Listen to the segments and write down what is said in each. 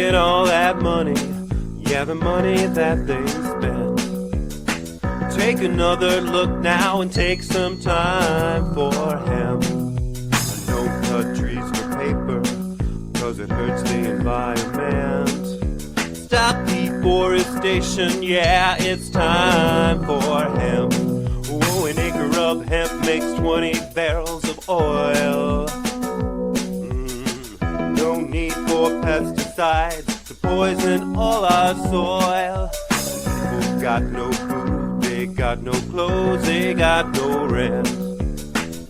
at all that money, yeah, the money that they spend. Take another look now and take some time for hemp. No cut trees for paper, cause it hurts the environment. Stop deforestation, yeah, it's time for hemp. Oh, an acre of hemp makes 20 barrels of oil. No need for pesticides to poison all our soil. People got no food, they got no clothes, they got no rent.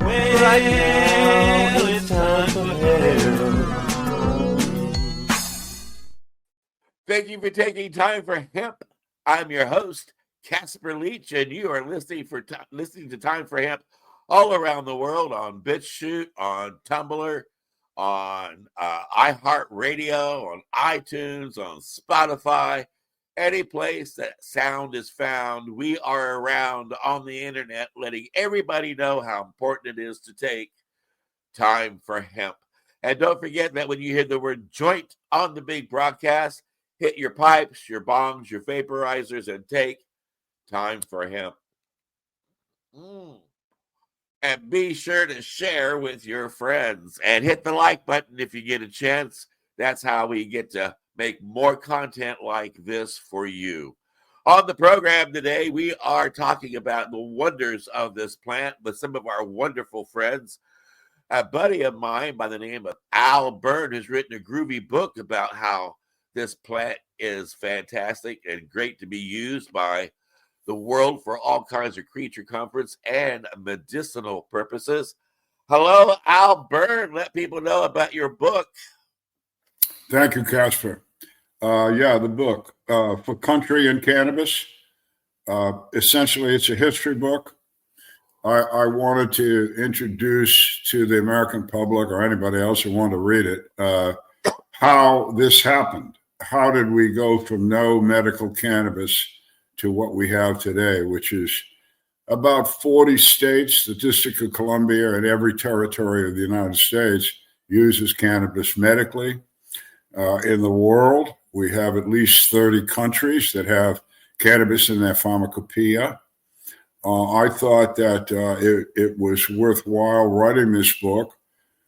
Well, right now it's time for hemp. Thank you for taking time for hemp. I'm your host, Casper Leitch, and you are listening to Time for Hemp all around the world on BitChute, on Tumblr, on iHeartRadio, on iTunes, on Spotify, any place that sound is found. We are around on the internet, letting everybody know how important it is to take time for hemp. And don't forget that when you hear the word joint on the big broadcast, hit your pipes, your bongs, your vaporizers, and take time for hemp. And be sure to share with your friends and hit the like button if you get a chance. That's how we get to make more content like this for you. On the program today, we are talking about the wonders of this plant with some of our wonderful friends. A buddy of mine by the name of Al Byrne has written a groovy book about how this plant is fantastic and great to be used by the world for all kinds of creature comforts and medicinal purposes. Hello, Al Byrne. Let people know about your book. Thank you, Casper. The book, For Country and Cannabis. Essentially, it's a history book. I wanted to introduce to the American public or anybody else who wanted to read it how this happened. How did we go from no medical cannabis to what we have today, which is about 40 states, the District of Columbia, and every territory of the United States uses cannabis medically. In the world, we have at least 30 countries that have cannabis in their pharmacopoeia. I thought that it was worthwhile writing this book.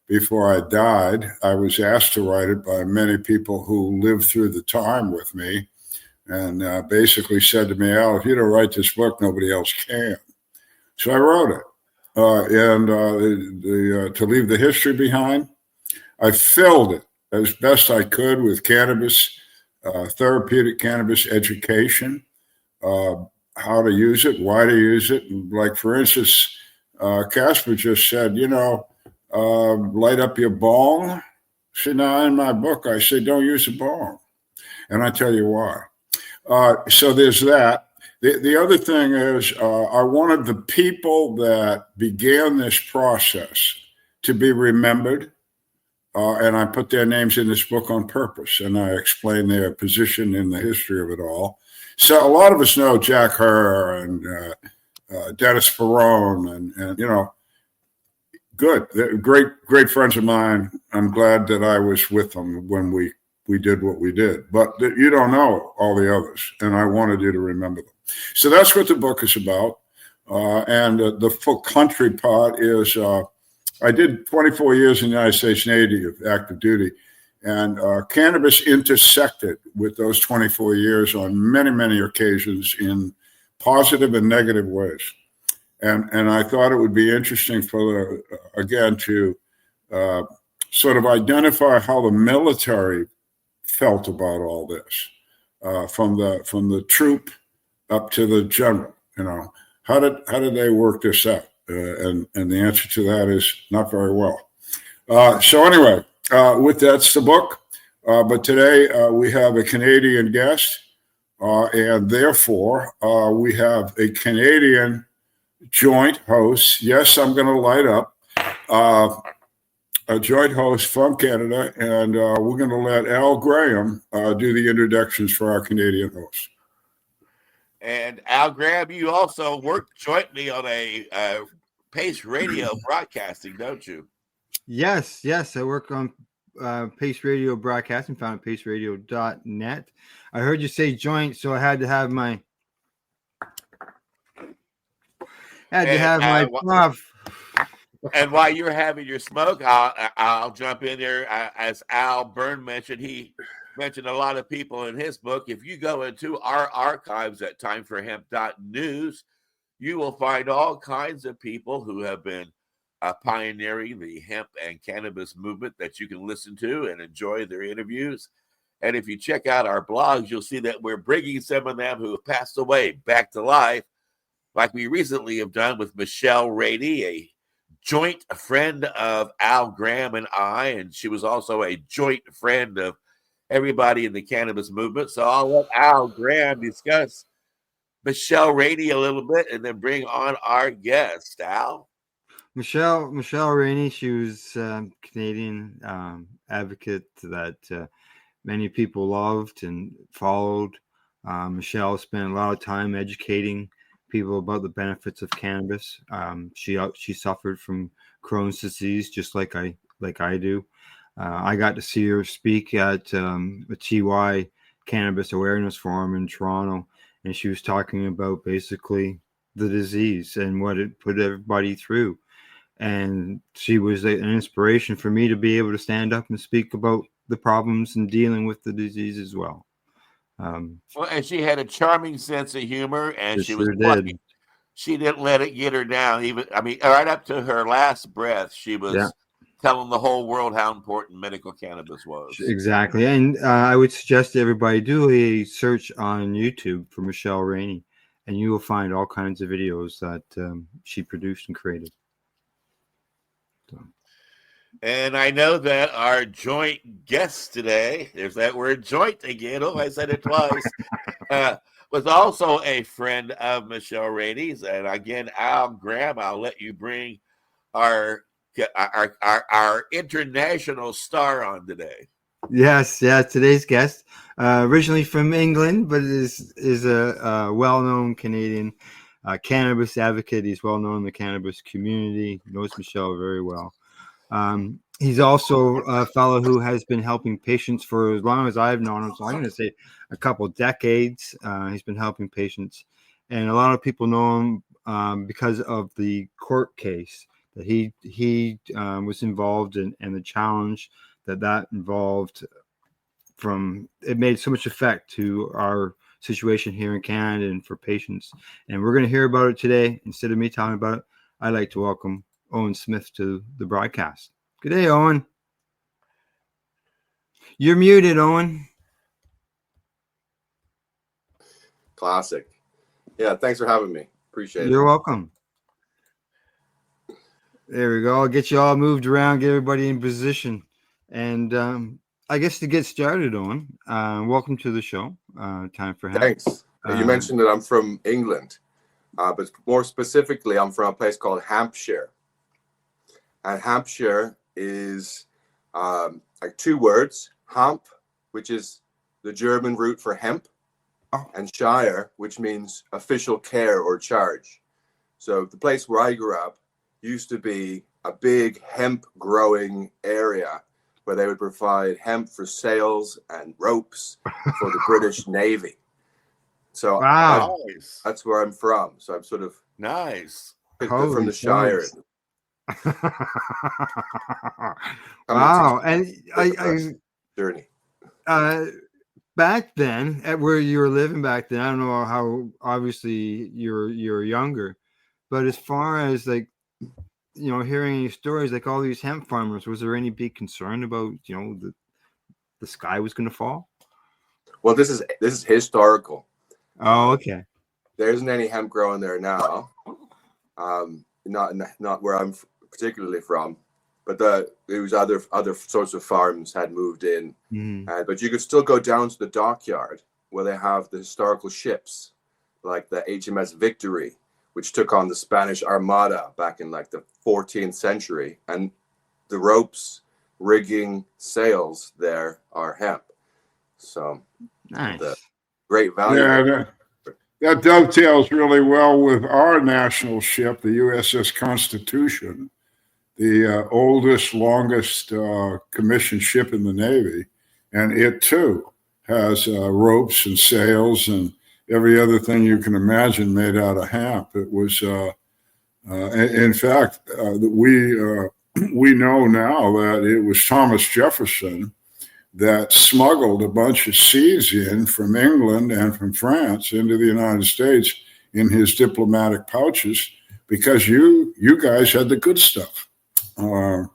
Before I died, I was asked to write it by many people who lived through the time with me and basically said to me, Al, if you don't write this book, nobody else can. So I wrote it. To leave the history behind, I filled it as best I could with cannabis, therapeutic cannabis education, how to use it, why to use it. And like, for instance, Casper just said, light up your bong. See, now in my book, I say, don't use a bong. And I tell you why. So there's that. The other thing is I wanted the people that began this process to be remembered. And I put their names in this book on purpose. And I explain their position in the history of it all. So a lot of us know Jack Herr and Dennis Ferrone and good. They're great friends of mine. I'm glad that I was with them when we did what we did. But you don't know all the others, and I wanted you to remember them. So that's what the book is about. And the full country part is I did 24 years in the United States Navy of active duty, and cannabis intersected with those 24 years on many, many occasions in positive and negative ways. And I thought it would be interesting to sort of identify how the military felt about all this, from the troop up to the general. How did they work this out? And the answer to that is not very well. So anyway, that's the book. But today we have a Canadian guest, and therefore we have a Canadian joint host. Yes, I'm going to light up. A joint host from Canada, and we're going to let Al Graham do the introductions for our Canadian hosts. And Al Graham, you also work jointly on a Pace Radio broadcasting, don't you? Yes. I work on Pace Radio Broadcasting, found at paceradio.net. I heard you say joint, so I had to have my puff. And while you're having your smoke, I'll jump in there. As Al Byrne mentioned, he mentioned a lot of people in his book. If you go into our archives at timeforhemp.news, you will find all kinds of people who have been pioneering the hemp and cannabis movement that you can listen to and enjoy their interviews. And if you check out our blogs, you'll see that we're bringing some of them who have passed away back to life, like we recently have done with Michelle Rady, a joint friend of Al Graham and I, and she was also a joint friend of everybody in the cannabis movement. So I'll let Al Graham discuss Michelle Rady a little bit and then bring on our guest. Al? Michelle Rainey, she was Canadian advocate that many people loved and followed. Michelle spent a lot of time educating people about the benefits of cannabis. She suffered from Crohn's disease, just like I do. I got to see her speak at a TY Cannabis Awareness Forum in Toronto, and she was talking about basically the disease and what it put everybody through. And she was an inspiration for me to be able to stand up and speak about the problems and dealing with the disease as well. Well, and she had a charming sense of humor, and she was sure plucky. She didn't let it get her down. Right up to her last breath, she was telling the whole world how important medical cannabis was. Exactly. And I would suggest everybody do a search on YouTube for Michelle Rainey, and you will find all kinds of videos that she produced and created. And I know that our joint guest today, there's that word joint again. Oh, I said it twice. Was also a friend of Michelle Rainey's. And again, Al Graham, I'll let you bring our international star on today. Yes, today's guest, originally from England, but is a well-known Canadian cannabis advocate. He's well-known in the cannabis community, knows Michelle very well. He's also a fellow who has been helping patients for as long as I've known him. So I'm going to say a couple decades. He's been helping patients, and a lot of people know him because of the court case that he was involved in, and the challenge that involved. It made so much effect to our situation here in Canada and for patients. And we're going to hear about it today. Instead of me talking about it, I'd like to welcome Owen Smith to the broadcast. Good day, Owen. You're muted, Owen. Classic. Yeah, thanks for having me. Appreciate it. You're welcome. There we go. I'll get you all moved around, get everybody in position. And I guess to get started, Owen, welcome to the show. Time for Hemp. Thanks. You mentioned that I'm from England, but more specifically, I'm from a place called Hampshire. And Hampshire is like two words, Hamp, which is the German root for hemp, and Shire, which means official care or charge. So the place where I grew up used to be a big hemp growing area where they would provide hemp for sails and ropes for the British Navy. So wow. That's where I'm from. So I'm sort of nice from the Shire. Wow. And I journey. Back then, at where you were living back then, I don't know how obviously you're younger, but as far as like, you know, hearing any stories like all these hemp farmers, was there any big concern about, you know, the sky was going to fall? Well, this is historical. Oh, okay. There isn't any hemp growing there now. Not where I'm particularly from, but there was other sorts of farms had moved in. But you could still go down to the dockyard where they have the historical ships, like the HMS Victory, which took on the Spanish Armada back in like the 14th century, and the ropes, rigging, sails there are hemp. So nice. The great value. Yeah, that dovetails really well with our national ship, the USS Constitution, the oldest, longest commissioned ship in the Navy, and it too has ropes and sails and every other thing you can imagine made out of hemp. It was, in fact, we know now that it was Thomas Jefferson that smuggled a bunch of seeds in from England and from France into the United States in his diplomatic pouches because you guys had the good stuff. And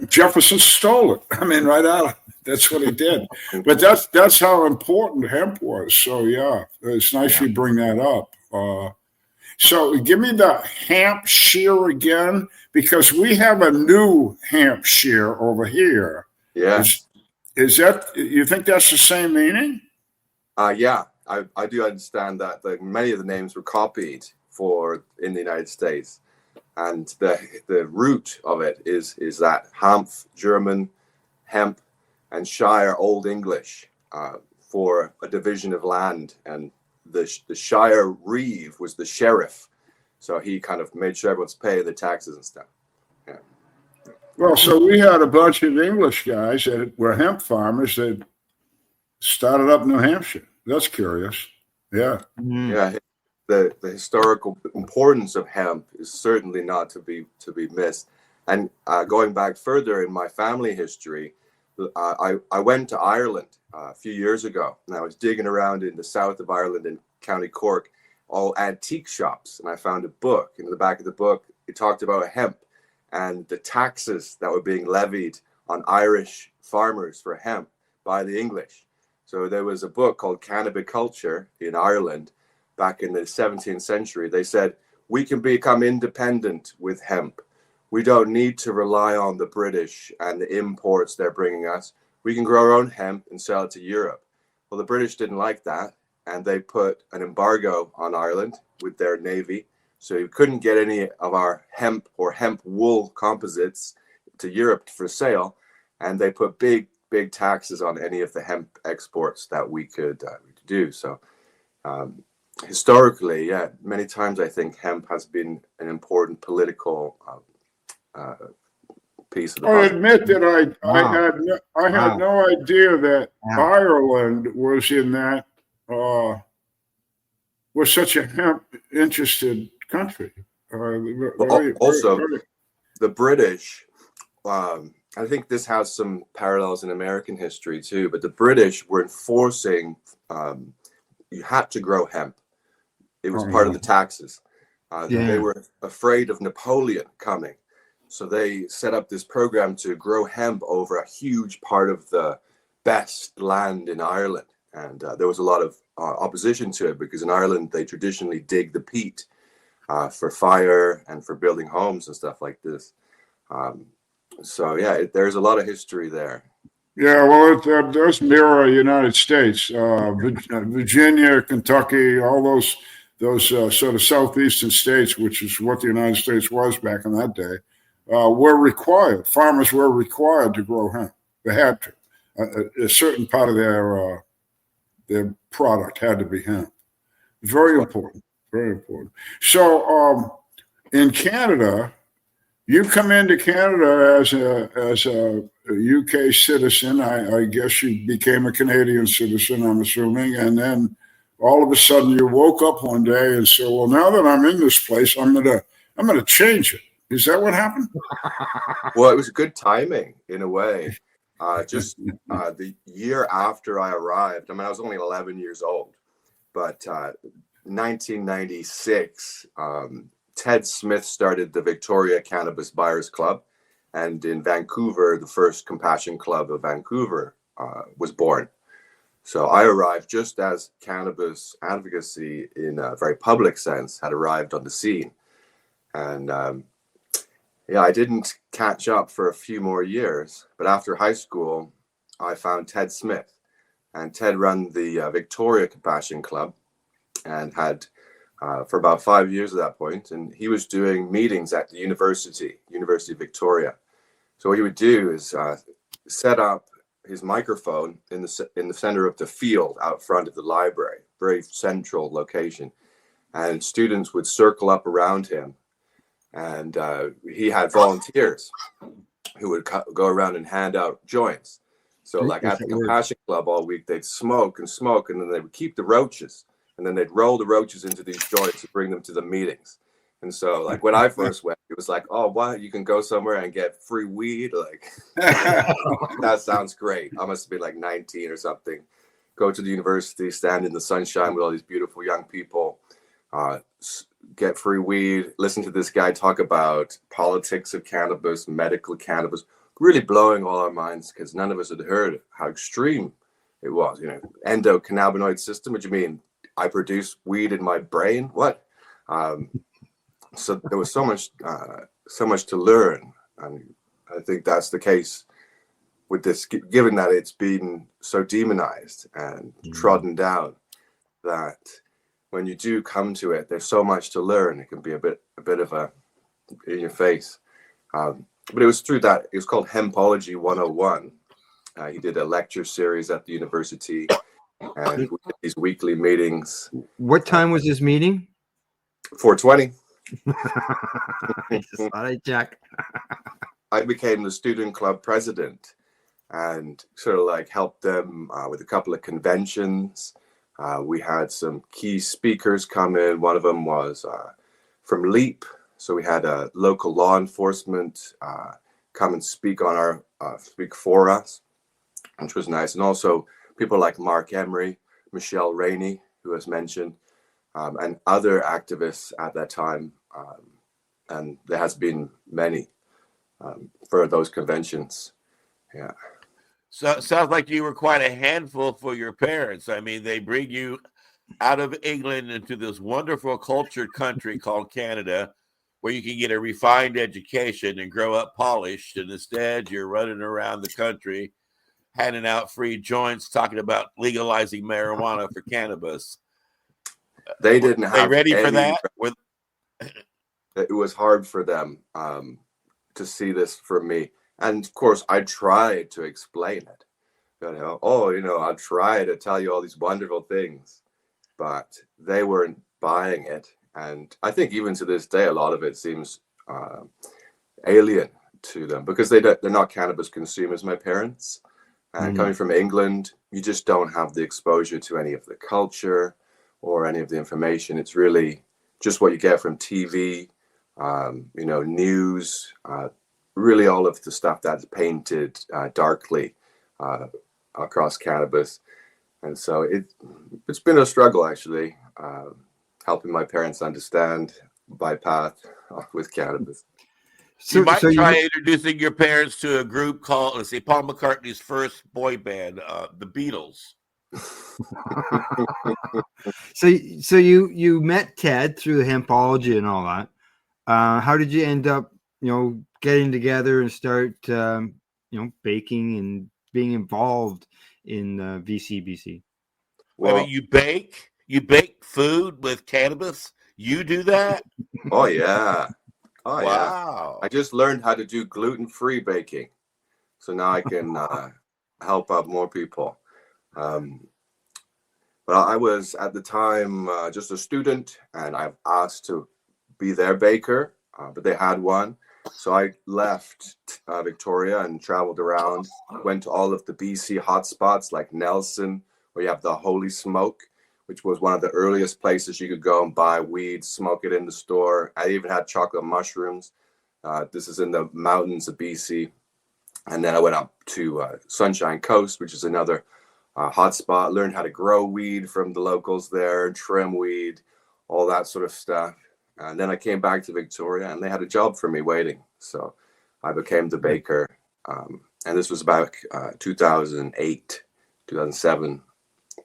Jefferson stole it. I mean, right out. That's what he did. But that's how important hemp was. So yeah, it's nice you bring that up. So give me the hemp shear again, because we have a new hemp shear over here. Yeah. Is that, you think that's the same meaning? Yeah, I do understand that many of the names were copied in the United States. And the root of it is that Hanf, German, hemp, and shire, Old English, for a division of land. And the shire reeve was the sheriff. So he kind of made sure everyone's paying the taxes and stuff. Yeah. Well, so we had a bunch of English guys that were hemp farmers that started up New Hampshire. That's curious. Yeah. Yeah. The historical importance of hemp is certainly not to be missed. And going back further in my family history, I went to Ireland a few years ago, and I was digging around in the south of Ireland in County Cork, all antique shops, and I found a book. In the back of the book, it talked about hemp and the taxes that were being levied on Irish farmers for hemp by the English. So there was a book called Cannabiculture in Ireland back in the 17th century. They said, we can become independent with hemp. We don't need to rely on the British and the imports they're bringing us. We can grow our own hemp and sell it to Europe. Well, the British didn't like that, and they put an embargo on Ireland with their navy. So you couldn't get any of our hemp or hemp wool composites to Europe for sale. And they put big taxes on any of the hemp exports that we could do. So historically, yeah, many times I think hemp has been an important political piece of the I puzzle. admit that I had no idea that Ireland was in that was such a hemp interested country. The British, I think this has some parallels in American history too, but the British were enforcing you had to grow hemp. It was part of the taxes. They were afraid of Napoleon coming. So they set up this program to grow hemp over a huge part of the best land in Ireland. And there was a lot of opposition to it because in Ireland, they traditionally dig the peat for fire and for building homes and stuff like this. So, yeah, there's a lot of history there. Yeah, well, it does mirror United States, Virginia, Kentucky, all those sort of southeastern states, which is what the United States was back in that day, were required. Farmers were required to grow hemp. They had to. A certain part of their product had to be hemp. Very important. Very important. So, in Canada, you come into Canada as a UK citizen. I guess you became a Canadian citizen, I'm assuming, and then all of a sudden you woke up one day and said, "Well, now that I'm in this place, I'm gonna change it." Is that what happened? Well, it was good timing in a way. The year after I arrived, I mean, I was only 11 years old, but 1996, Ted Smith started the Victoria Cannabis Buyers Club, and in Vancouver, the first Compassion Club of Vancouver was born. So I arrived just as cannabis advocacy in a very public sense had arrived on the scene. And I didn't catch up for a few more years, but after high school, I found Ted Smith, and Ted ran the Victoria Compassion Club and had for about 5 years at that point, and he was doing meetings at the University of Victoria. So what he would do is set up his microphone in the center of the field out front of the library, very central location, and students would circle up around him And he had volunteers who would go around and hand out joints. So like at the Compassion Club all week, they'd smoke, and then they would keep the roaches, and then they'd roll the roaches into these joints and bring them to the meetings. And so like when I first went, it was like, oh, what? You can go somewhere and get free weed? Like, that sounds great. I must be like 19 or something. Go to the university, stand in the sunshine with all these beautiful young people, get free weed, listen to this guy talk about politics of cannabis, medical cannabis, really blowing all our minds because none of us had heard how extreme it was. You know, endocannabinoid system. What do you mean? I produce weed in my brain? What? So there was so much to learn, and I think that's the case with this, given that it's been so demonized and trodden down, that when you do come to it, there's so much to learn. It can be a bit of a in your face. But it was through that. It was called Hempology 101. He did a lecture series at the university, and we did these weekly meetings. What time was this meeting? 4:20. I just thought I'd check. I became the student club president and sort of like helped them with a couple of conventions. We had some key speakers come in. One of them was from Leap. So we had a local law enforcement come and speak for us, which was nice. And also people like Mark Emery, Michelle Rainey, who was mentioned, and other activists at that time. And there has been many for those conventions. Yeah. So it sounds like you were quite a handful for your parents. I mean, they bring you out of England into this wonderful cultured country called Canada, where you can get a refined education and grow up polished. And instead, you're running around the country, handing out free joints, talking about legalizing marijuana for cannabis. They didn't have. They ready for that? It was hard for them to see this from me. And of course, I tried to explain it. I'll try to tell you all these wonderful things, but they weren't buying it. And I think even to this day, a lot of it seems alien to them because they're not cannabis consumers, my parents. And coming from England, you just don't have the exposure to any of the culture or any of the information. It's really just what you get from TV, news, really all of the stuff that's painted darkly across cannabis. And so it's been a struggle, actually, helping my parents understand my path with cannabis. You might try introducing your parents to a group called, let's say, Paul McCartney's first boy band, the Beatles. So you met Ted through Hempology and all that. How did you end up, getting together and start, baking and being involved in VCBC? Well, I mean, you bake food with cannabis. You do that? Oh yeah. Oh wow. Yeah. I just learned how to do gluten-free baking, so now I can help out more people. But I was at the time just a student, and I've asked to be their baker, but they had one. So I left Victoria and traveled around, went to all of the BC hotspots like Nelson, where you have the Holy Smoke, which was one of the earliest places you could go and buy weed, smoke it in the store. I even had chocolate mushrooms. This is in the mountains of BC. And then I went up to Sunshine Coast, which is another hotspot, learned how to grow weed from the locals there, trim weed, all that sort of stuff. And then I came back to Victoria, and they had a job for me waiting. So I became the baker. And this was about 2008, 2007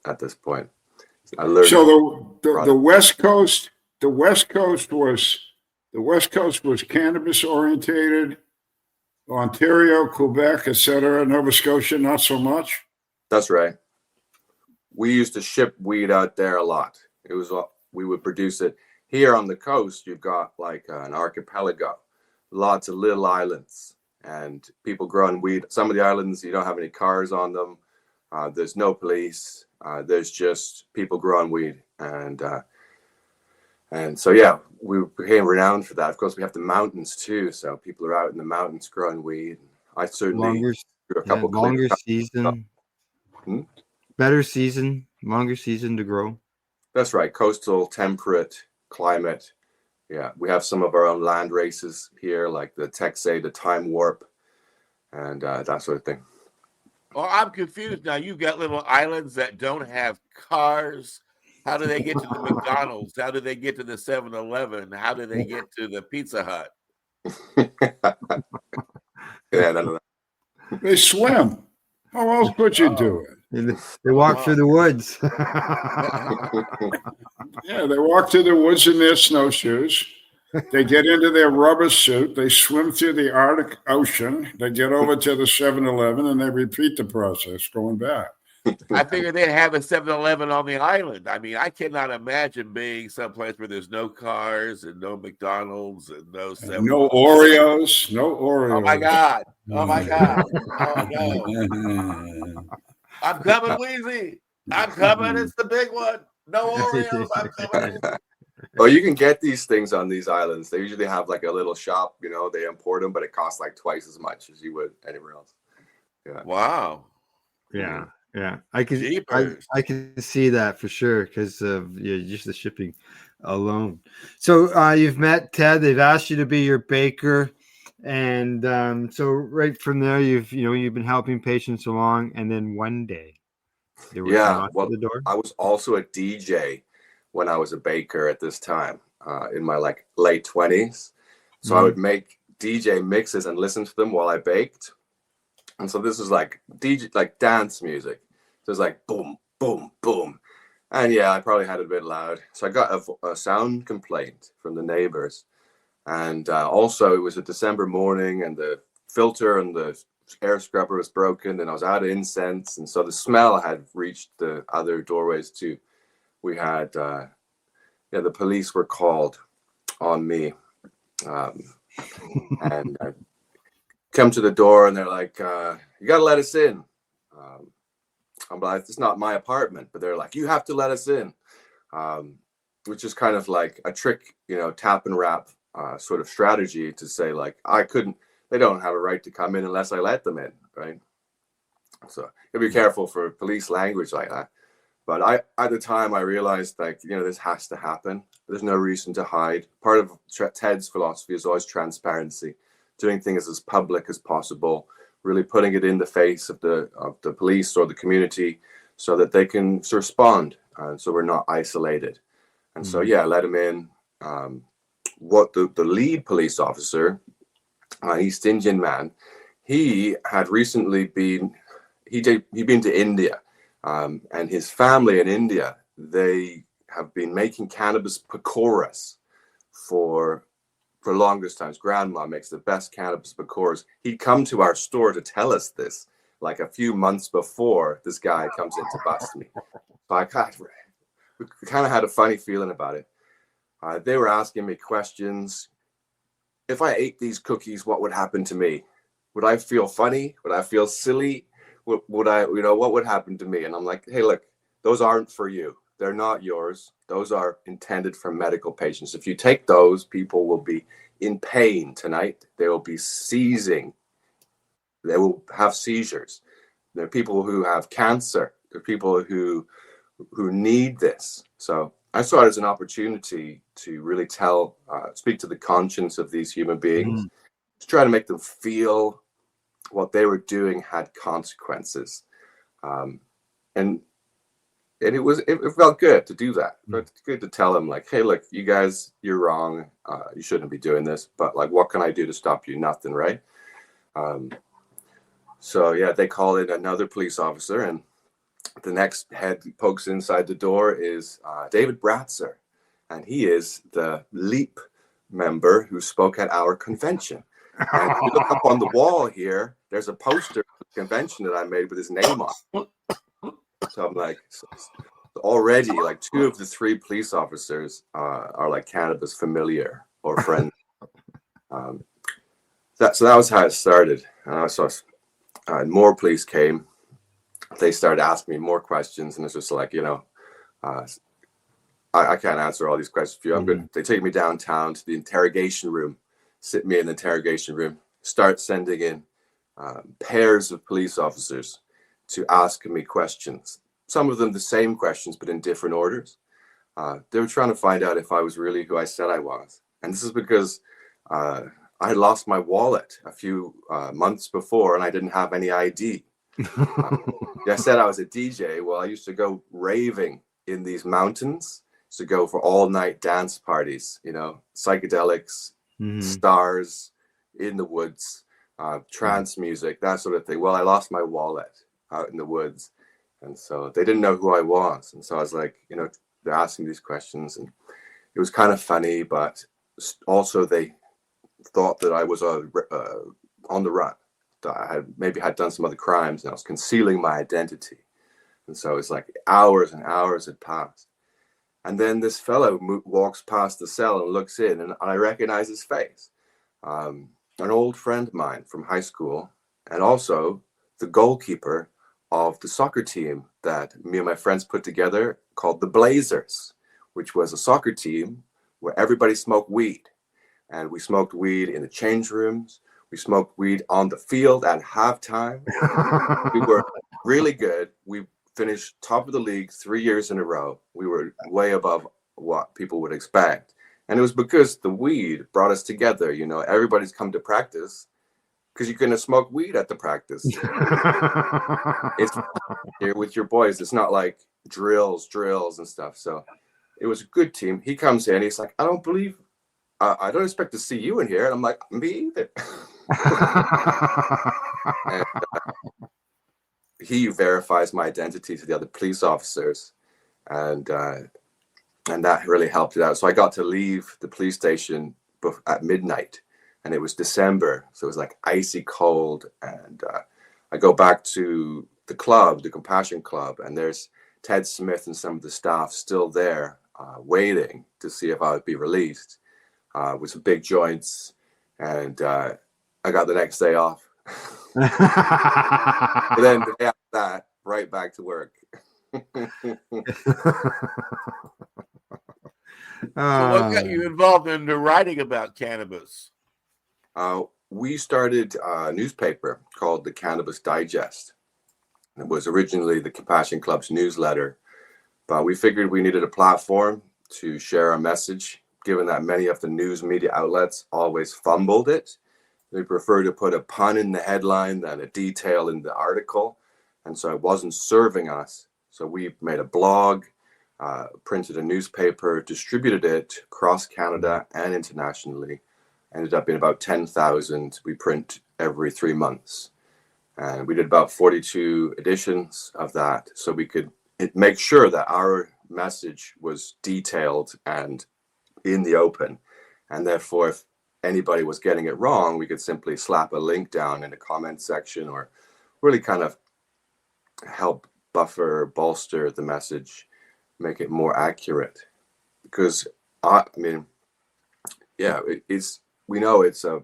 at this point. I learned. So the West Coast was cannabis orientated. Ontario, Quebec, etc. Nova Scotia, not so much. That's right. We used to ship weed out there a lot. We would produce it. Here on the coast, you've got like an archipelago, lots of little islands, and people growing weed. Some of the islands, you don't have any cars on them. There's no police. There's just people growing weed. And And so, yeah, we became renowned for that. Of course, we have the mountains too. So people are out in the mountains growing weed. I certainly grew a couple longer season, Hmm? better season, longer season to grow. That's right. Coastal, temperate climate. Yeah, we have some of our own land races here, like the Texay, the Time Warp, and that sort of thing. Well, I'm confused now. You've got little islands that don't have cars. How do they get to the McDonald's? How do they get to the 7-Eleven? How do they get to the Pizza Hut? Yeah, none of that. They swim. How else could you do it? They walk through the woods. Yeah, they walk through the woods in their snowshoes. They get into their rubber suit. They swim through the Arctic Ocean. They get over to the 7-Eleven, and they repeat the process going back. I figured they'd have a 7-Eleven on the island. I mean, I cannot imagine being someplace where there's no cars and no McDonald's and no 7-Eleven. No Oreos. No Oreos. Oh, my God. Oh, my God. Oh, no. I'm coming, Wheezy. I'm coming. It's the big one. No Oreos. I'm coming. Well, you can get these things on these islands. They usually have like a little shop, you know, they import them, but it costs like twice as much as you would anywhere else. Yeah. Wow. Yeah. I can see that for sure because of just the shipping alone. So you've met Ted. They've asked you to be your baker, and so right from there, you've been helping patients along, and then one day, there was the door. I was also a DJ when I was a baker at this time in my like late 20s. So I would make DJ mixes and listen to them while I baked. And so this was like DJ, like dance music. So it was like boom, boom, boom. And yeah, I probably had it a bit loud. So I got a sound complaint from the neighbors. And also it was a December morning and the filter and the air scrubber was broken and I was out of incense. And so the smell had reached the other doorways too. We had, the police were called on me. And I come to the door and they're like, you got to let us in. I'm like, it's not my apartment, but they're like, you have to let us in, which is kind of like a trick, tap and wrap sort of strategy to say like, they don't have a right to come in unless I let them in, right? So you be careful for police language like that. But at the time, I realized like, this has to happen. There's no reason to hide. Part of Ted's philosophy is always transparency, doing things as public as possible, really putting it in the face of the police or the community so that they can respond. So we're not isolated. And so, I let him in. What the lead police officer, East Indian man, he had recently been to India. And his family in India, they have been making cannabis pakoras for longest times. Grandma makes the best cannabis pakoras. He'd come to our store to tell us this like a few months before this guy comes in to bust me. So we kind of had a funny feeling about it. They were asking me questions. If I ate these cookies, what would happen to me? Would I feel funny? Would I feel silly? Would I, what would happen to me? And I'm like, hey, look, those aren't for you. They're not yours. Those are intended for medical patients. If you take those, people will be in pain tonight. They will be seizing. They will have seizures. There are people who have cancer. There are people who need this. So I saw it as an opportunity to really speak to the conscience of these human beings, to try to make them feel what they were doing had consequences. And it felt good to do that. It's good to tell them like, hey, look, you guys, you're wrong. You shouldn't be doing this, but like, what can I do to stop you? Nothing, right? So yeah, they call in another police officer, and the next head pokes inside the door is David Bratzer, and he is the LEAP member who spoke at our convention. And if you look up on the wall here, there's a poster of the convention that I made with his name on. So I'm like, already like 2 of the 3 police officers are like cannabis familiar or friends. So that was how it started. So more police came. They started asking me more questions, and it's just like, I I can't answer all these questions for you. I'm good. They take me downtown to the interrogation room, sit me in the interrogation room, start sending in pairs of police officers to ask me questions. Some of them the same questions, but in different orders. They were trying to find out if I was really who I said I was. And this is because I had lost my wallet a few months before, and I didn't have any ID. I said I was a DJ. Well, I used to go raving in these mountains, to go for all night dance parties, you know, psychedelics, stars in the woods, trance music, that sort of thing. Well, I lost my wallet out in the woods. And so they didn't know who I was. And so I was like, you know, they're asking these questions, and it was kind of funny, but also they thought that I was on the run, that I had done some other crimes, and I was concealing my identity. And so it's like hours and hours had passed. And then this fellow walks past the cell and looks in, and I recognize his face. An old friend of mine from high school, and also the goalkeeper of the soccer team that me and my friends put together called the Blazers, which was a soccer team where everybody smoked weed. And we smoked weed in the change rooms. We smoked weed on the field at halftime. We were really good. We finished top of the league 3 years in a row. We were way above what people would expect. And it was because the weed brought us together. You know, everybody's come to practice because you're going to smoke weed at the practice. It's here with your boys. It's not like drills and stuff. So it was a good team. He comes in. He's like, I don't expect to see you in here. And I'm like, me either. And, he verifies my identity to the other police officers, and that really helped it out. So I got to leave the police station at midnight, and it was December, so it was like icy cold. And I go back to the club, the Compassion Club, and there's Ted Smith and some of the staff still there, waiting to see if I would be released, with some big joints. And I got the next day off. But then the day after that, right back to work. So what got you involved in the writing about cannabis? We started a newspaper called the Cannabis Digest. It was originally the Compassion Club's newsletter, but we figured we needed a platform to share our message, given that many of the news media outlets always fumbled it. They prefer to put a pun in the headline than a detail in the article. And so it wasn't serving us. So we made a blog, printed a newspaper, distributed it across Canada and internationally. Ended up in about 10,000. We print every 3 months. And we did about 42 editions of that. So we could make sure that our message was detailed and in the open. And therefore, if anybody was getting it wrong, we could simply slap a link down in the comment section, or really kind of help bolster the message, make it more accurate. Because we know it's a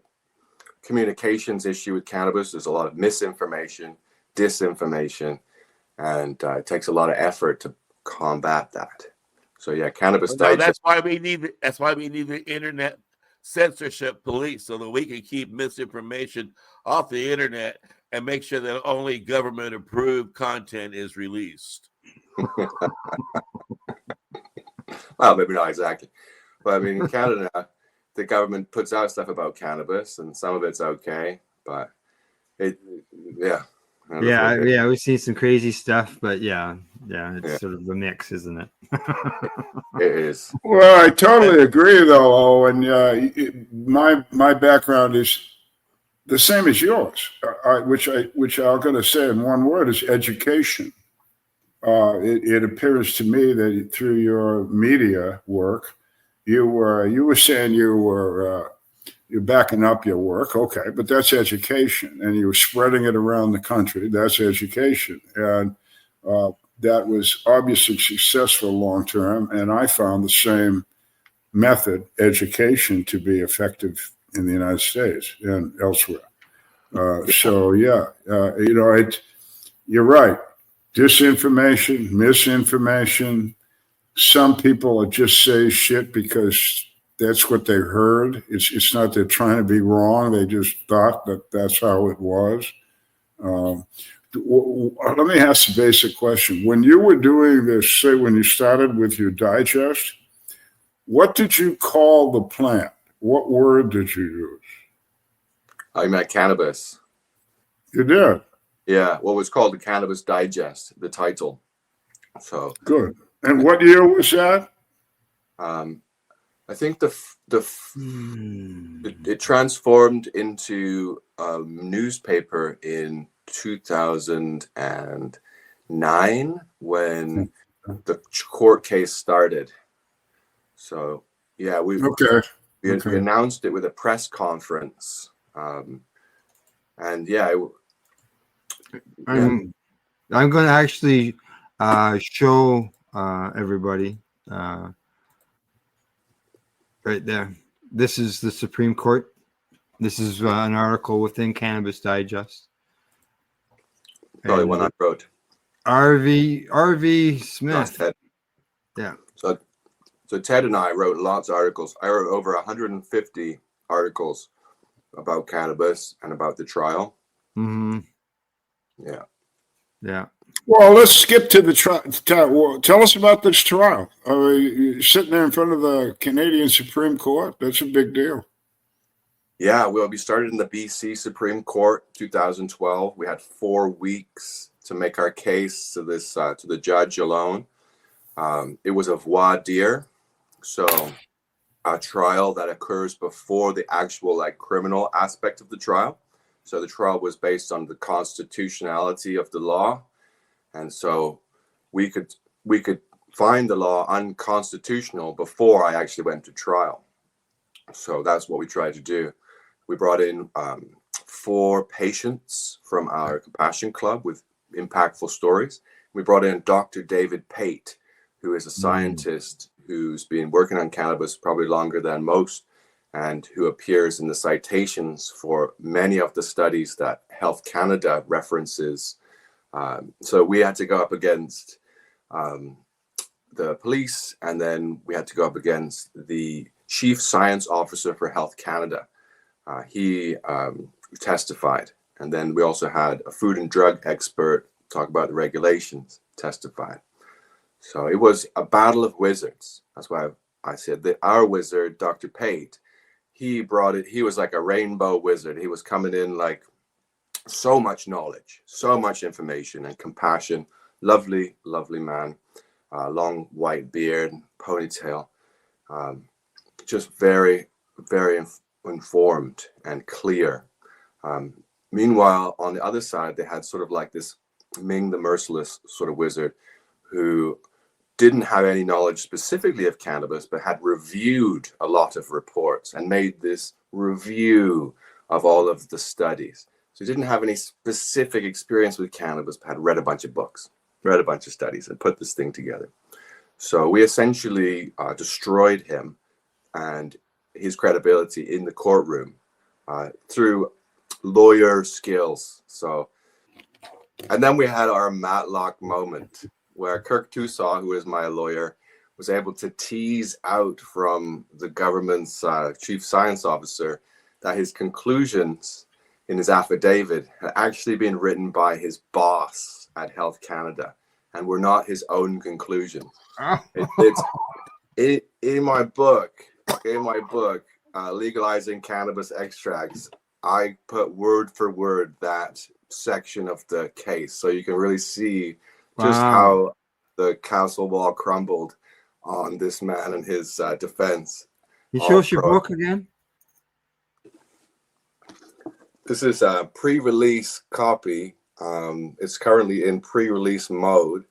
communications issue with cannabis. There's a lot of misinformation, disinformation, and it takes a lot of effort to combat that. So yeah, Cannabis Digest. That's why we need the internet censorship police, so that we can keep misinformation off the internet and make sure that only government approved content is released. Well, maybe not exactly, but I mean, in Canada, the government puts out stuff about cannabis, and some of it's okay, but we've seen some crazy stuff, but it's sort of a mix, isn't it? It is. Well, I totally agree, though, Owen. My background is the same as yours, which I'm going to say in one word is education. It appears to me that through your media work, you were saying you're backing up your work, okay, but that's education, and you were spreading it around the country. That's education, and that was obviously successful long term. And I found the same method, education, to be effective in the United States and elsewhere. You're right. Disinformation, misinformation, some people just say shit because that's what they heard. It's not they're trying to be wrong. They just thought that that's how it was. Let me ask a basic question. When you were doing this, say when you started with your digest, what did you call the plant? What word did you use? I meant cannabis. You did? Yeah, what was called the Cannabis Digest, the title. So good. And what year was that? I think it transformed into a newspaper in 2009 when the court case started. So yeah, we announced it with a press conference, and yeah. I'm going to actually show everybody right there. This is the Supreme Court. This is an article within Cannabis Digest. Probably one I wrote. R.V. Smith. Ted. Yeah. So Ted and I wrote lots of articles. I wrote over 150 articles about cannabis and about the trial. Mm-hmm. Yeah. Yeah. Well, let's skip to the trial. Tell us about this trial. You're sitting there in front of the Canadian Supreme Court. That's a big deal. Yeah, we started in the BC Supreme Court 2012. We had 4 weeks to make our case to this to the judge alone. It was a voir dire, so a trial that occurs before the actual criminal aspect of the trial. So the trial was based on the constitutionality of the law, and so we could find the law unconstitutional before I actually went to trial. So that's what we tried to do. We brought in 4 patients from our Compassion Club with impactful stories. We brought in Dr. David Pate, who is a scientist who's been working on cannabis probably longer than most, and who appears in the citations for many of the studies that Health Canada references. So we had to go up against the police, and then we had to go up against the Chief Science Officer for Health Canada. He testified, and then we also had a food and drug expert talk about the regulations testified. So it was a battle of wizards. That's why I said that our wizard, Dr. Pate, he brought it. He was like a rainbow wizard. He was coming in like so much knowledge, so much information and compassion. Lovely, lovely man. Long white beard, ponytail. Just very, very informed and clear. Meanwhile, on the other side, they had sort of like this Ming the Merciless sort of wizard who didn't have any knowledge specifically of cannabis, but had reviewed a lot of reports and made this review of all of the studies. So he didn't have any specific experience with cannabis, but had read a bunch of books, read a bunch of studies, and put this thing together. So we essentially destroyed him and his credibility in the courtroom through lawyer skills. So, and then we had our Matlock moment where Kirk Tusaw, who is my lawyer, was able to tease out from the government's chief science officer that his conclusions in his affidavit had actually been written by his boss at Health Canada and were not his own conclusions. In my book, Legalizing Cannabis Extracts, I put word for word that section of the case, so you can really see just how the castle wall crumbled on this man and his defense. You show us your book again? This is a pre-release copy. It's currently in pre-release mode.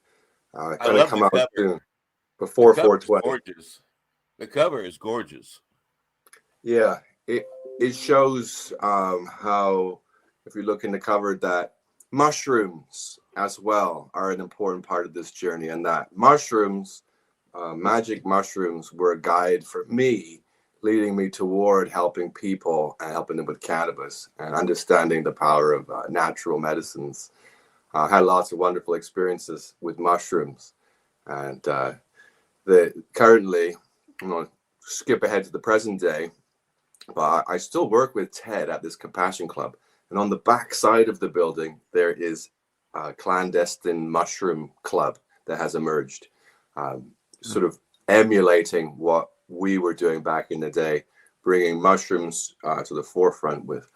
It's going to come out soon, before 4/20. Gorgeous. The cover is gorgeous. Yeah, it shows how, if you look in the cover, that mushrooms as well are an important part of this journey, and that mushrooms, magic mushrooms, were a guide for me, leading me toward helping people and helping them with cannabis and understanding the power of natural medicines. I had lots of wonderful experiences with mushrooms, and Currently, I'm going to skip ahead to the present day, but I still work with Ted at this Compassion Club. And on the back side of the building, there is a clandestine mushroom club that has emerged, sort of emulating what we were doing back in the day, bringing mushrooms to the forefront with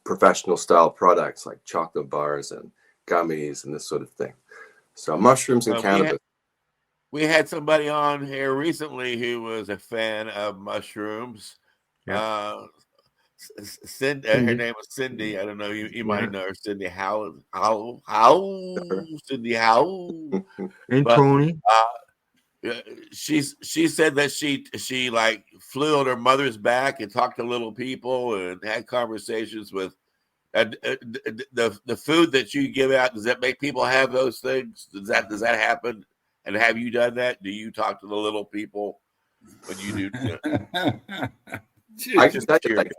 professional style products like chocolate bars and gummies and this sort of thing. So mushrooms and cannabis. We had somebody on here recently who was a fan of mushrooms. Yeah. Cindy, her name was Cindy. I don't know. You might know her, Cindy. How Cindy How? And But, Tony. she said that she like flew on her mother's back and talked to little people and had conversations with the food that you give out. Does that make people have those things? Does that happen? And have you done that? Do you talk to the little people when you do? I can tell you, like,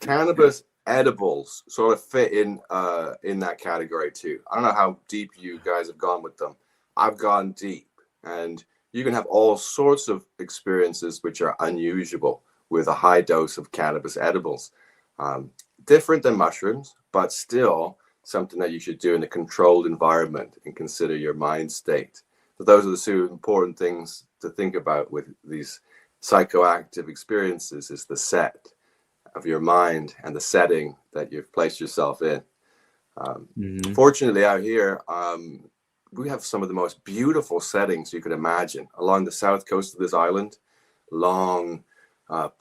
cannabis edibles sort of fit in that category too. I don't know how deep you guys have gone with them. I've gone deep, and you can have all sorts of experiences which are unusual with a high dose of cannabis edibles. Different than mushrooms, but still something that you should do in a controlled environment and consider your mind state. So those are the two important things to think about with these psychoactive experiences: is the set of your mind and the setting that you've placed yourself in. Fortunately, out here, we have some of the most beautiful settings you could imagine along the south coast of this island. Long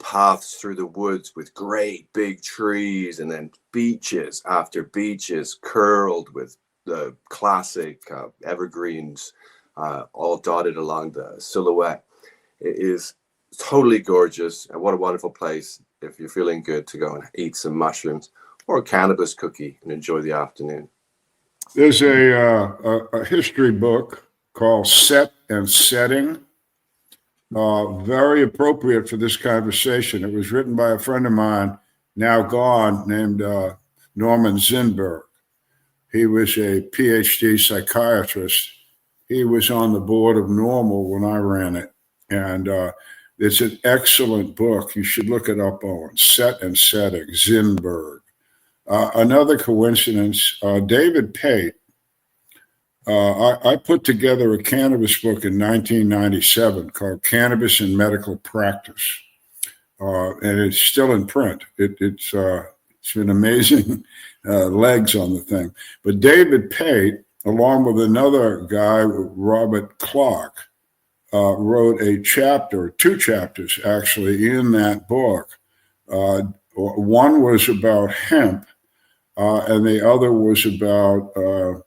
paths through the woods with great big trees, and then beaches after beaches curled with the classic evergreens all dotted along the silhouette. It is totally gorgeous, and what a wonderful place if you're feeling good to go and eat some mushrooms or a cannabis cookie and enjoy the afternoon. There's a history book called Set and Setting, very appropriate for this conversation. It was written by a friend of mine, now gone, named Norman Zinberg. He was a PhD psychiatrist. He was on the board of Normal when I ran it. And it's an excellent book. You should look it up, Owen. Set and Setting, Zinberg. Another coincidence, David Pate. I put together a cannabis book in 1997 called Cannabis in Medical Practice. And it's still in print. It's been amazing legs on the thing. But David Pate, along with another guy, Robert Clark, wrote a chapter, 2 chapters actually, in that book. One was about hemp, and the other was about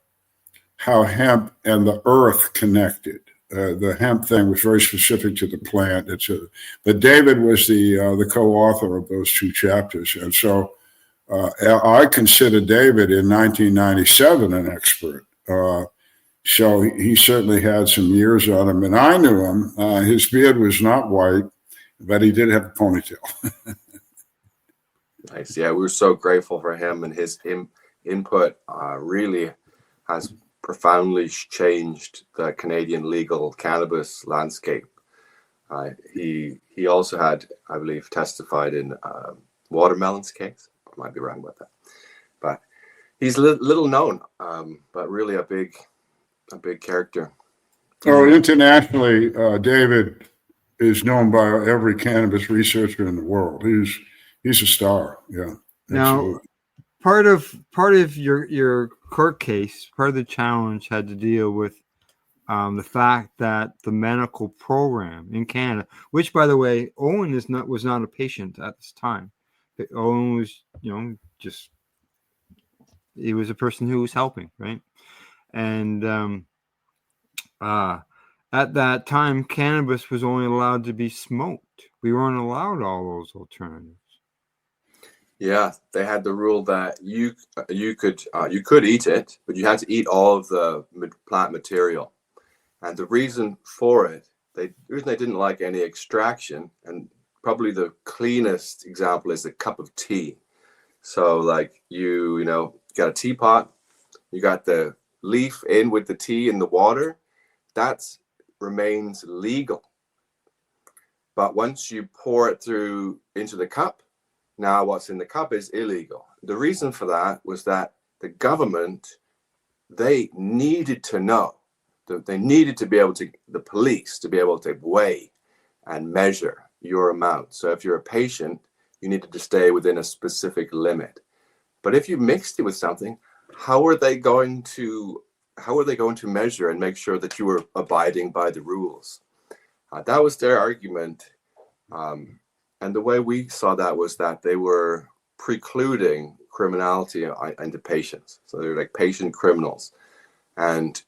how hemp and the earth connected. The hemp thing was very specific to the plant. But David was the co-author of those 2 chapters. And so I consider David in 1997 an expert. So he certainly had some years on him. And I knew him. His beard was not white, but he did have a ponytail. Nice. Yeah, we were so grateful for him, and his input really has profoundly changed the Canadian legal cannabis landscape. He also had, I believe, testified in Watermelon's case. I might be wrong about that, but he's little known, but really a big character. Oh, internationally, David is known by every cannabis researcher in the world. He's a star. Yeah. Now, part of your court case, part of the challenge had to deal with the fact that the medical program in Canada, which, by the way, Owen was not a patient at this time. Owen was, he was a person who was helping, right? And at that time, cannabis was only allowed to be smoked. We weren't allowed all those alternatives. Yeah, they had the rule that you could eat it, but you had to eat all of the plant material. And the reason for it, the reason they didn't like any extraction, and probably the cleanest example is a cup of tea. So like you got a teapot, you got the leaf in with the tea in the water. That's remains legal. But once you pour it through into the cup, now what's in the cup is illegal. The reason for that was that the government, they needed to know, that they needed to be able to, the police, to be able to weigh and measure your amount. So if you're a patient, you needed to stay within a specific limit. But if you mixed it with something, how are they going to measure and make sure that you were abiding by the rules? That was their argument. And the way we saw that was that they were precluding criminality into patients. So they're like patient criminals, and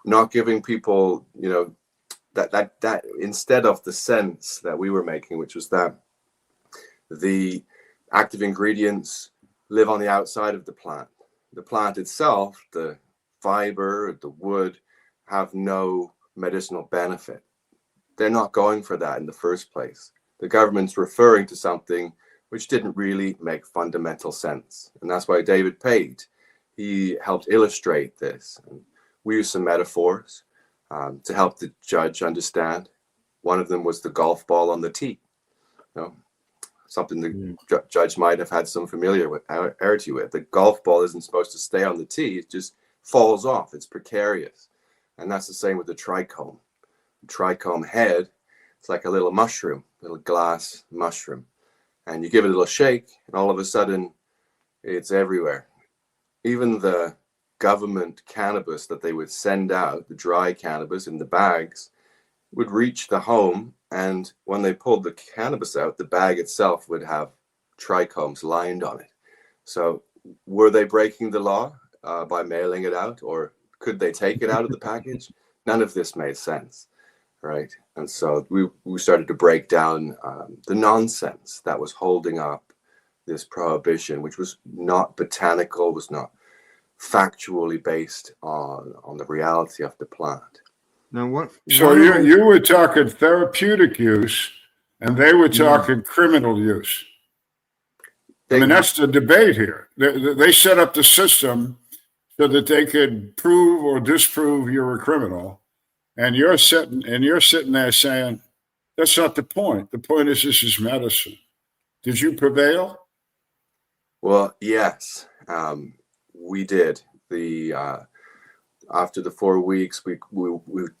not giving people, you know, that instead of the sense that we were making, which was that the active ingredients live on the outside of the plant. The plant itself, the fiber, the wood, have no medicinal benefit. They're not going for that in the first place. The government's referring to something which didn't really make fundamental sense. And that's why David Pate, he helped illustrate this. And we used some metaphors to help the judge understand. One of them was the golf ball on the tee. You know, something the judge might have had some familiarity with. The golf ball isn't supposed to stay on the tee. It just falls off. It's precarious. And that's the same with the trichome. The trichome head, it's like a little mushroom, little glass mushroom. And you give it a little shake, and all of a sudden, it's everywhere. Even the government cannabis that they would send out, the dry cannabis in the bags, would reach the home, and when they pulled the cannabis out, the bag itself would have trichomes lined on it. So were they breaking the law by mailing it out, or could they take it out of the package? None of this made sense, right? And so we started to break down the nonsense that was holding up this prohibition, which was not botanical, was not factually based on the reality of the plant. Now what? So you were talking therapeutic use, and they were talking criminal use. I mean, that's the debate here. They set up the system so that they could prove or disprove you're a criminal, and you're sitting there saying, "That's not the point. The point is this is medicine." Did you prevail? Well, yes, we did. After the 4 weeks, we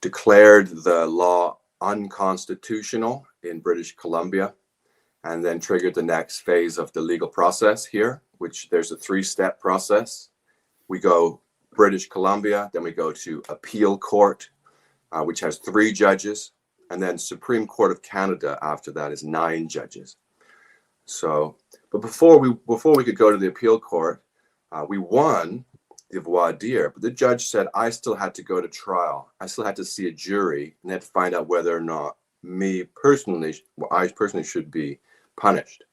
declared the law unconstitutional in British Columbia, and then triggered the next phase of the legal process here, which there's a 3-step process. We go British Columbia, then we go to appeal court, which has 3 judges, and then Supreme Court of Canada after that is 9 judges. So, but before we could go to the appeal court, we won the voir dire, but the judge said I still had to go to trial. I still had to see a jury and had to find out whether or not I personally should be punished.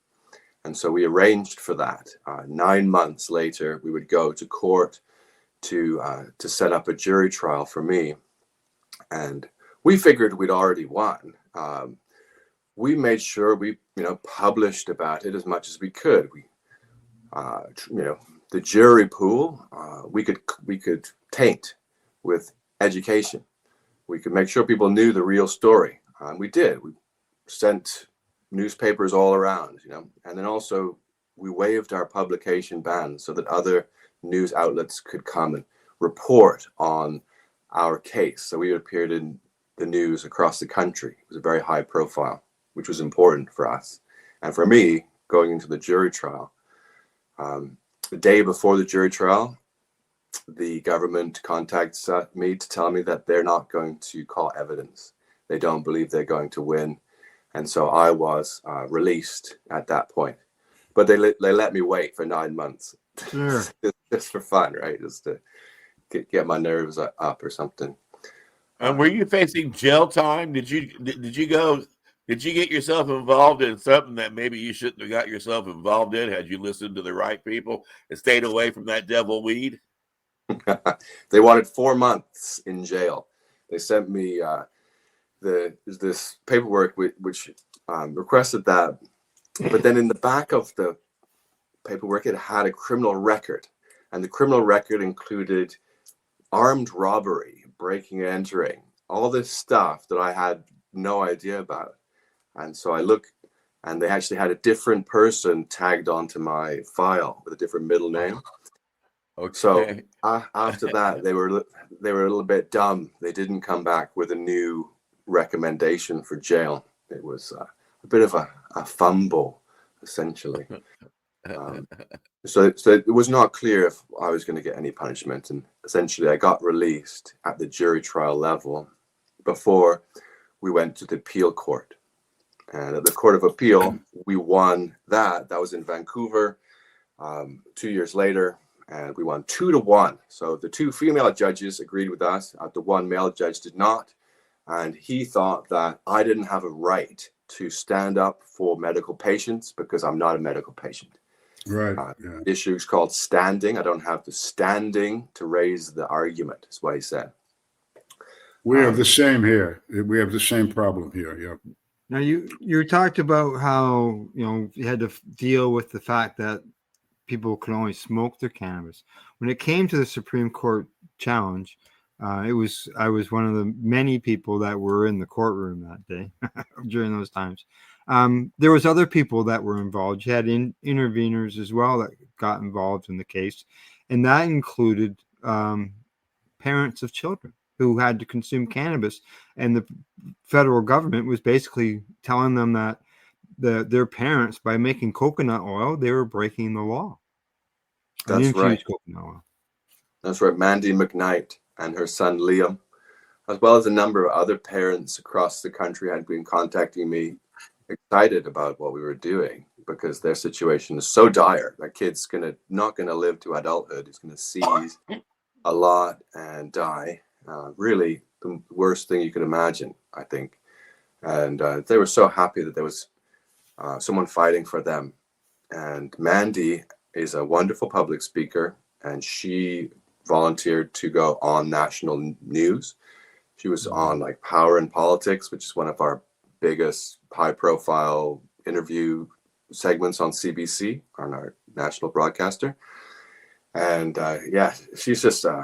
And so we arranged for that. 9 months later, we would go to court to set up a jury trial for me. And we figured we'd already won. We made sure we, published about it as much as we could. We, the jury pool, we could taint with education. We could make sure people knew the real story. We did. We sent newspapers all around, and then also we waived our publication ban so that other news outlets could come and report on our case. So we appeared in the news across the country. It was a very high profile, which was important for us. And for me, going into the jury trial, the day before the jury trial, the government contacts me to tell me that they're not going to call evidence. They don't believe they're going to win. And so I was released at that point. But they let me wait for 9 months. Sure. Just for fun, right? Just to get my nerves up or something. Were you facing jail time? Did you get yourself involved in something that maybe you shouldn't have got yourself involved in had you listened to the right people and stayed away from that devil weed? They wanted 4 months in jail. They sent me this paperwork which requested that. But then in the back of the paperwork, it had a criminal record. And the criminal record included armed robbery, breaking and entering, all this stuff that I had no idea about. And so I look, and they actually had a different person tagged onto my file with a different middle name. Okay. So after that, they were a little bit dumb. They didn't come back with a new recommendation for jail. It was a bit of a fumble, essentially. So it was not clear if I was going to get any punishment. And essentially, I got released at the jury trial level before we went to the appeal court. And at the Court of Appeal, we won that. That was in Vancouver 2 years later. And we won 2-1. So the two female judges agreed with us. The one male judge did not. And he thought that I didn't have a right to stand up for medical patients because I'm not a medical patient. Right. The issue is called standing. I don't have the standing to raise the argument, is what he said. We have the same here. We have the same problem here. Yeah. Now you talked about how you had to deal with the fact that people could only smoke their cannabis. When it came to the Supreme Court challenge, I was one of the many people that were in the courtroom that day during those times. There was other people that were involved. You had interveners as well that got involved in the case, and that included parents of children who had to consume cannabis, and the federal government was basically telling them that their parents, by making coconut oil, they were breaking the law. That's right. Coconut oil. That's right. Mandy McKnight and her son Liam, as well as a number of other parents across the country, had been contacting me, excited about what we were doing because their situation is so dire. That kid's not gonna live to adulthood. He's gonna seize a lot and die. Really, the worst thing you could imagine, I think. And they were so happy that there was someone fighting for them. And Mandy is a wonderful public speaker, and she volunteered to go on national news. She was on like Power and Politics, which is one of our biggest high-profile interview segments on CBC, on our national broadcaster. And she's just a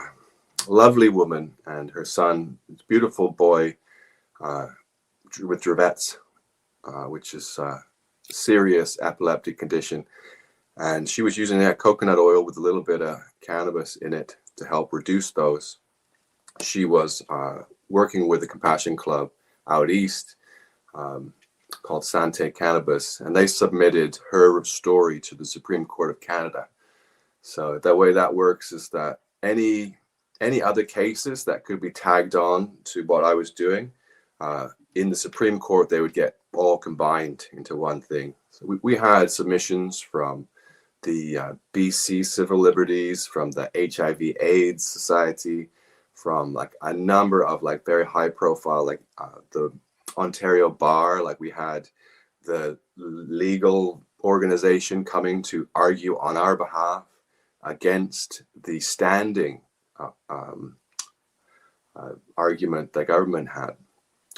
lovely woman, and her son, beautiful boy with Dravet's, which is a serious epileptic condition. And she was using that coconut oil with a little bit of cannabis in it to help reduce those. She was working with a compassion club out east called Sante Cannabis, and they submitted her story to the Supreme Court of Canada. So the way that works is that any other cases that could be tagged on to what I was doing in the Supreme Court, they would get all combined into one thing. So we had submissions from the BC Civil Liberties, from the HIV/AIDS Society, from like a number of like very high profile, like the Ontario Bar, like we had the legal organization coming to argue on our behalf against the standing argument the government had.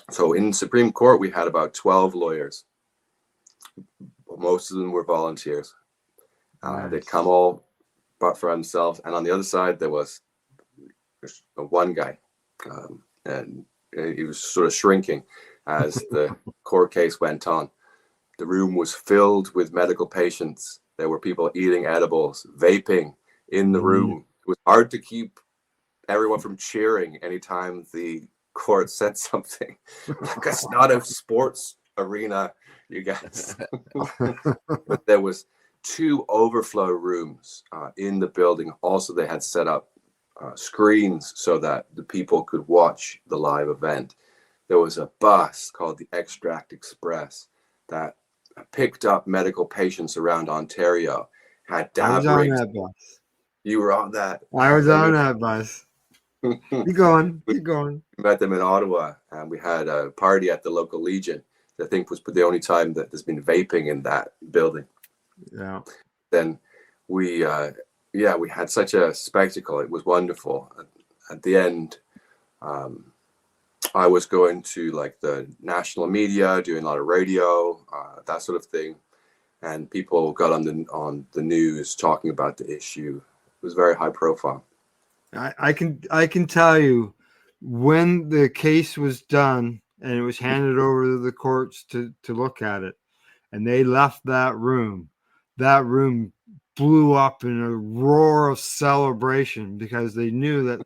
So in Supreme Court, we had about 12 lawyers. Most of them were volunteers. Nice. They'd come all but for themselves. And on the other side, there was one guy, and he was sort of shrinking as the court case went on. The room was filled with medical patients. There were people eating edibles, vaping in the room. It was hard to keep everyone from cheering anytime the court said something. Like, it's not a sports arena, you guys. But there was 2 overflow rooms in the building. Also, they had set up screens so that the people could watch the live event. There was a bus called the Extract Express that picked up medical patients around Ontario, had dab I was rigs. on that bus. You were on that. I was on that bus. Keep going. Keep going. We met them in Ottawa, and we had a party at the local Legion. I think was the only time that there's been vaping in that building. Yeah. Then we had such a spectacle. It was wonderful. At the end, I was going to like the national media, doing a lot of radio, that sort of thing, and people got on the news talking about the issue. It was very high profile. I can tell you when the case was done and it was handed over to the courts to look at it, and they left that room blew up in a roar of celebration because they knew that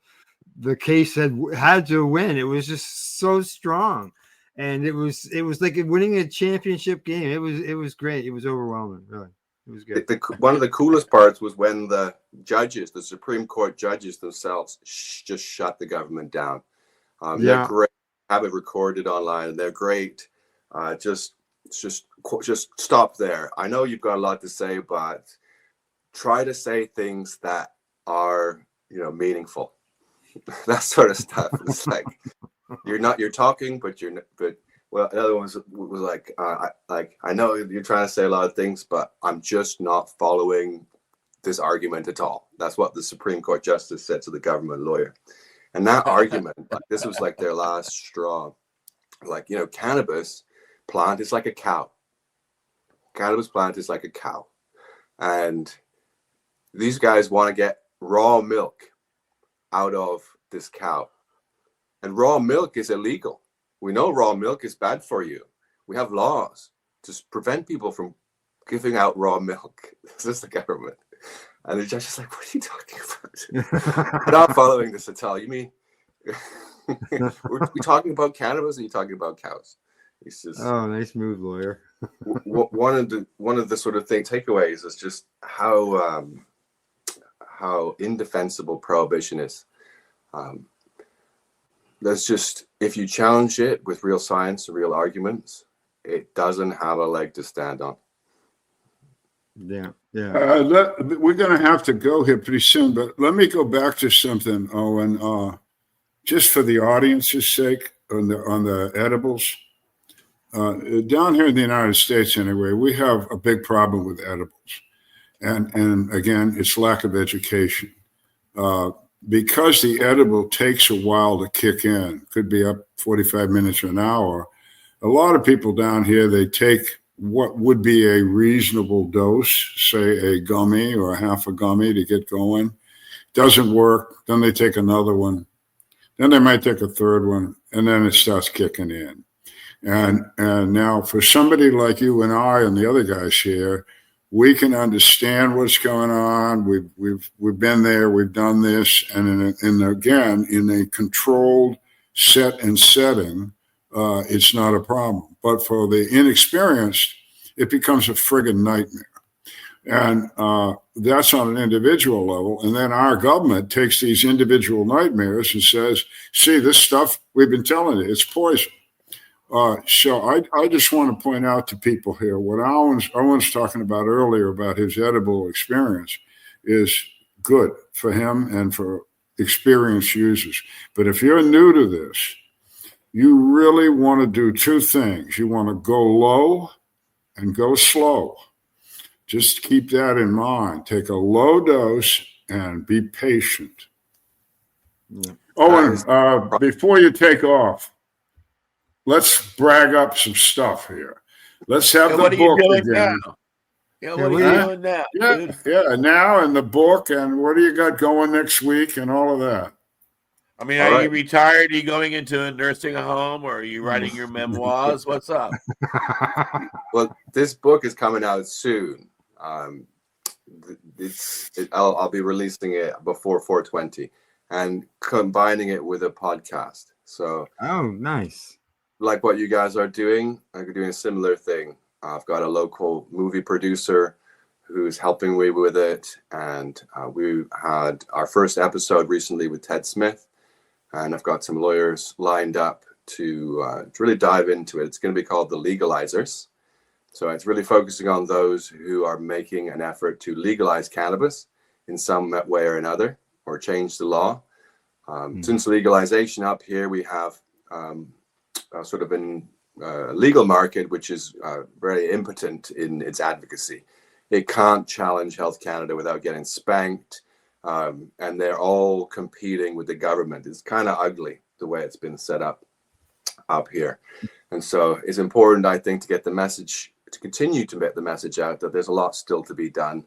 the case had to win. It was just so strong, and it was like winning a championship game. It was great. It was overwhelming. Really, it was good. One of the coolest parts was when the judges, the Supreme Court judges themselves, just shut the government down. They're great. Have it recorded online, and they're great. Just stop there. I know you've got a lot to say, but try to say things that are, meaningful. That sort of stuff. It's like you're talking, but another one was like, I know you're trying to say a lot of things, but I'm just not following this argument at all. That's what the Supreme Court justice said to the government lawyer. And that argument, this was like their last straw. Like, cannabis plant is like a cow. Cannabis plant is like a cow. And these guys want to get raw milk out of this cow. And raw milk is illegal. We know raw milk is bad for you. We have laws to prevent people from giving out raw milk. This is the government. And the judge is like, what are you talking about? We're not following this at all. You mean, we're talking about cannabis, or are you talking about cows? It's just, oh, nice move, lawyer. one of the sort of takeaways is just how indefensible prohibition is. There's just, if you challenge it with real science and real arguments, it doesn't have a leg to stand on. Yeah. We're going to have to go here pretty soon, but let me go back to something, Owen, just for the audience's sake on the edibles. Down here in the United States, anyway, we have a big problem with edibles. And again, it's lack of education. Because the edible takes a while to kick in, could be up 45 minutes or an hour, a lot of people down here, they take what would be a reasonable dose, say a gummy or half a gummy to get going. Doesn't work. Then they take another one. Then they might take a third one, and then it starts kicking in. And now for somebody like you and I and the other guys here, we can understand what's going on. We've been there. We've done this, and again in a controlled setting, it's not a problem. But for the inexperienced, it becomes a friggin' nightmare. And that's on an individual level. And then our government takes these individual nightmares and says, see, this stuff, we've been telling you, it's poison. So I just want to point out to people here, what Owen's talking about earlier about his edible experience is good for him and for experienced users. But if you're new to this, you really want to do two things. You want to go low and go slow. Just keep that in mind. Take a low dose and be patient. Yeah. Owen, before you take off, let's brag up some stuff here. Let's have the book again. Yeah, what are you doing now? Yeah, now and the book, and what do you got going next week and all of that? I mean, are you retired? Are you going into a nursing home, or are you writing your memoirs? What's up? Well, this book is coming out soon. I'll be releasing it before 420 and combining it with a podcast. So, oh, nice. Like what you guys are doing, I'm doing a similar thing. I've got a local movie producer who's helping me with it, and we had our first episode recently with Ted Smith, and I've got some lawyers lined up to really dive into it. It's going to be called The Legalizers. So it's really focusing on those who are making an effort to legalize cannabis in some way or another, or change the law. Since legalization up here, we have sort of an legal market, which is very impotent in its advocacy. It can't challenge Health Canada without getting spanked. And they're all competing with the government. It's kind of ugly the way it's been set up here. And so it's important, I think, to get the message, to continue to get the message out that there's a lot still to be done.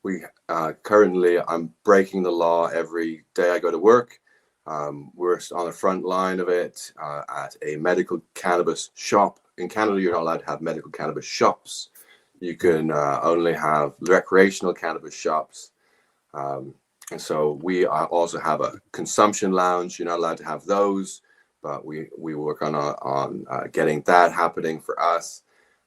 We currently, I'm breaking the law every day I go to work. We're on the front line of it at a medical cannabis shop. In Canada, you're not allowed to have medical cannabis shops. You can only have recreational cannabis shops. And so we also have a consumption lounge. You're not allowed to have those, but we work on getting that happening for us.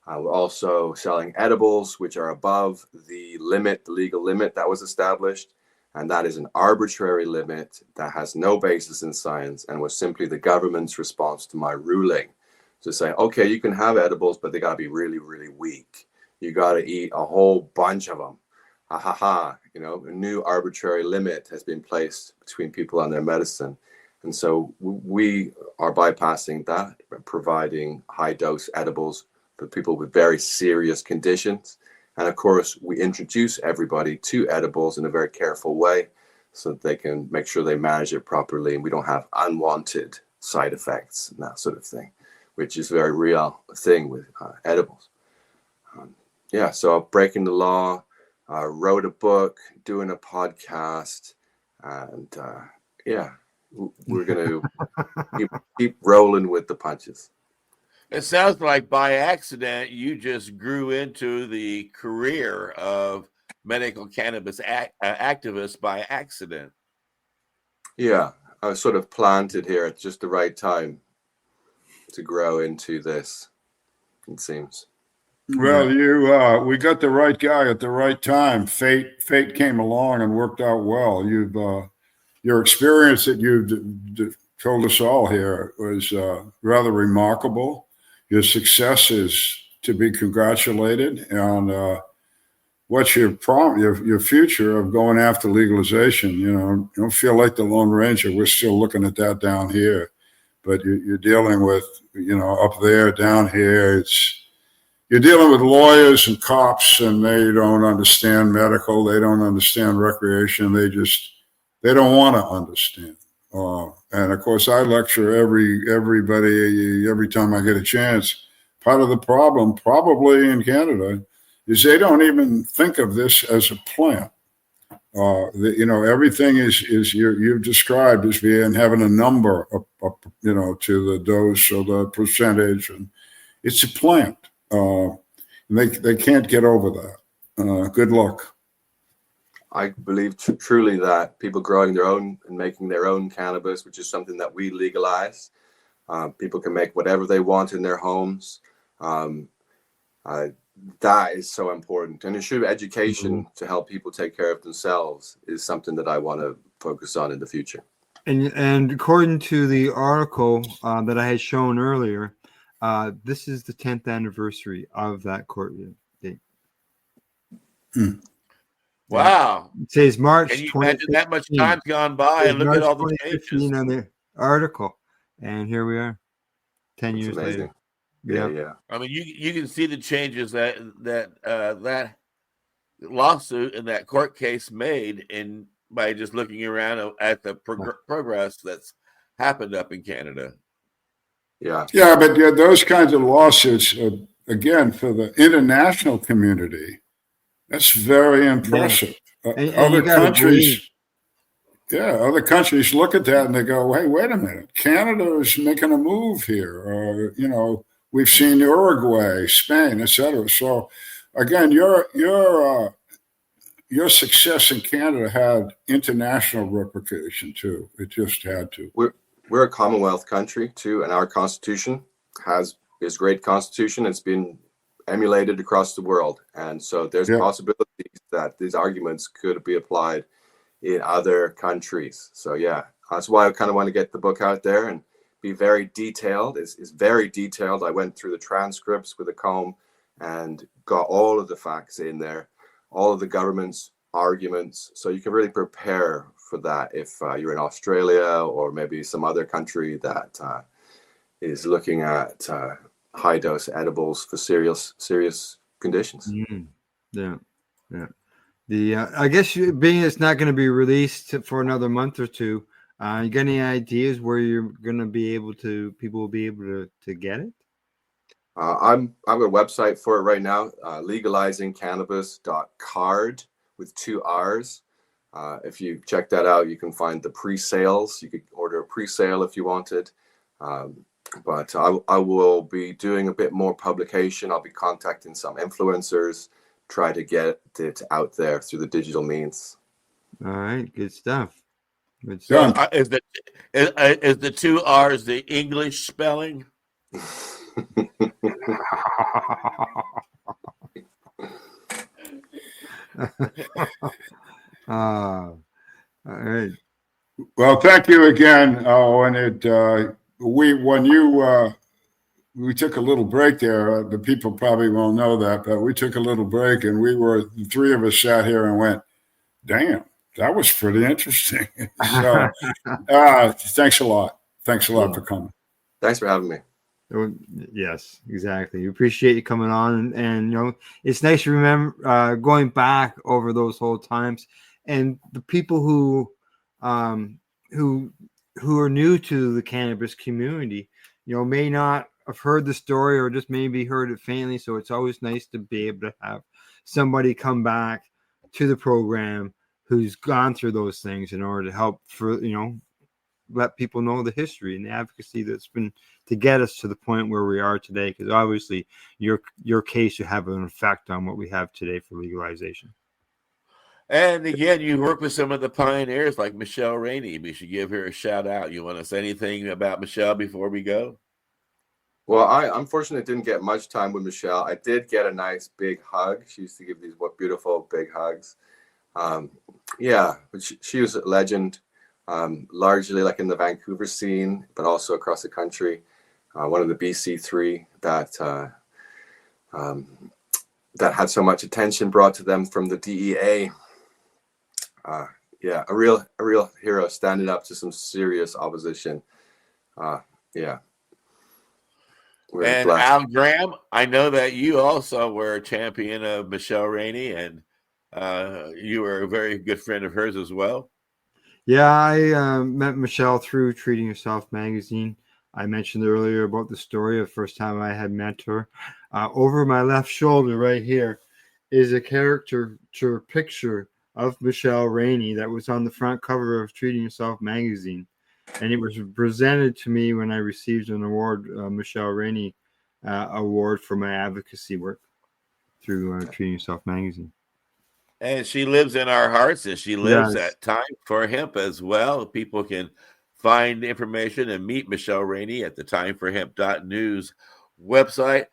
We're also selling edibles, which are above the limit, the legal limit that was established. And that is an arbitrary limit that has no basis in science and was simply the government's response to my ruling to say, okay, you can have edibles, but they got to be really, really weak. You got to eat a whole bunch of them. Ha ha ha. You know, a new arbitrary limit has been placed between people and their medicine. And so we are bypassing that, providing high dose edibles for people with very serious conditions. And of course, we introduce everybody to edibles in a very careful way so that they can make sure they manage it properly and we don't have unwanted side effects and that sort of thing, which is a very real thing with edibles. So breaking the law, wrote a book, doing a podcast, and we're going to keep rolling with the punches. It sounds like by accident, you just grew into the career of medical cannabis activist by accident. Yeah, I was sort of planted here at just the right time to grow into this, it seems. Well, we got the right guy at the right time. Fate came along and worked out well. Your experience that you've told us all here was rather remarkable. Your success is to be congratulated on what's your future of going after legalization. You know, don't feel like the Lone Ranger. We're still looking at that down here, but you're dealing with, up there, down here. You're dealing with lawyers and cops, and they don't understand medical. They don't understand recreation. They don't want to understand. And of course, I lecture everybody every time I get a chance. Part of the problem, probably in Canada, is they don't even think of this as a plant. Everything is you've described as being having a number, to the dose or the percentage, and it's a plant. They can't get over that. Good luck. I believe truly that people growing their own and making their own cannabis, which is something that we legalize, people can make whatever they want in their homes. That is so important. And issue education to help people take care of themselves is something that I want to focus on in the future. And according to the article that I had shown earlier, this is the 10th anniversary of that court date. Wow. It says March. Can you imagine that much time's gone by and look at all the changes on the article, and here we are, 10 years later. Yeah. I mean, you can see the changes that lawsuit and that court case made by just looking around at the progress that's happened up in Canada. Yeah, but those kinds of lawsuits, again, for the international community, that's very impressive. And other countries look at that and they go, "Hey, wait a minute! Canada is making a move here." We've seen Uruguay, Spain, etc. So, again, your success in Canada had international repercussion too. It just had to. We're a Commonwealth country too, and our Constitution is great Constitution. It's been emulated across the world, and so there's possibilities that these arguments could be applied in other countries. So that's why I kind of want to get the book out there and be very detailed. It's very detailed. I went through the transcripts with a comb and got all of the facts in there, all of the government's arguments, so you can really prepare for that if you're in Australia or maybe some other country that is looking at high dose edibles for serious conditions. Yeah. I guess being it's not going to be released for another month or two, you got any ideas where you're going to be able to, people will be able to get it? I've got a website for it right now, legalizingcannabis.card with 2 R's. If you check that out, you can find the pre-sales. You could order a pre-sale if you wanted. But I will be doing a bit more publication. I'll be contacting some influencers, try to get it out there through the digital means. All right, good stuff. Good So stuff. is the two R's the English spelling? All right. Well, thank you again, Owen. We took a little break there. The people probably won't know that, but we took a little break, and the three of us sat here and went, "Damn, that was pretty interesting." So, thanks a lot. Thanks a lot for coming. Thanks for having me. Yes, exactly. We appreciate you coming on, and you know, it's nice to remember going back over those whole times, and the people who are new to the cannabis community, you know, may not have heard the story or just maybe heard it faintly. So it's always nice to be able to have somebody come back to the program who's gone through those things in order to help let people know the history and the advocacy that's been to get us to the point where we are today. Because obviously your case should have an effect on what we have today for legalization. And again, you work with some of the pioneers like Michelle Rainey. We should give her a shout out. You want to say anything about Michelle before we go? Well, I unfortunately didn't get much time with Michelle. I did get a nice big hug. She used to give these beautiful big hugs. But she was a legend, largely like in the Vancouver scene, but also across the country. One of the BC3 that had so much attention brought to them from the DEA. A real hero, standing up to some serious opposition. And blessed. Al Graham, I know that you also were a champion of Michelle Rainey, and you were a very good friend of hers as well. Yeah, I met Michelle through Treating Yourself magazine. I mentioned earlier about the story of the first time I had met her. Over my left shoulder right here is a caricature picture of Michelle Rainey that was on the front cover of Treating Yourself magazine. And it was presented to me when I received an award, Michelle Rainey award for my advocacy work through Treating Yourself magazine. And she lives in our hearts, and she lives at Time for Hemp as well. People can find information and meet Michelle Rainey at the timeforhemp.news website.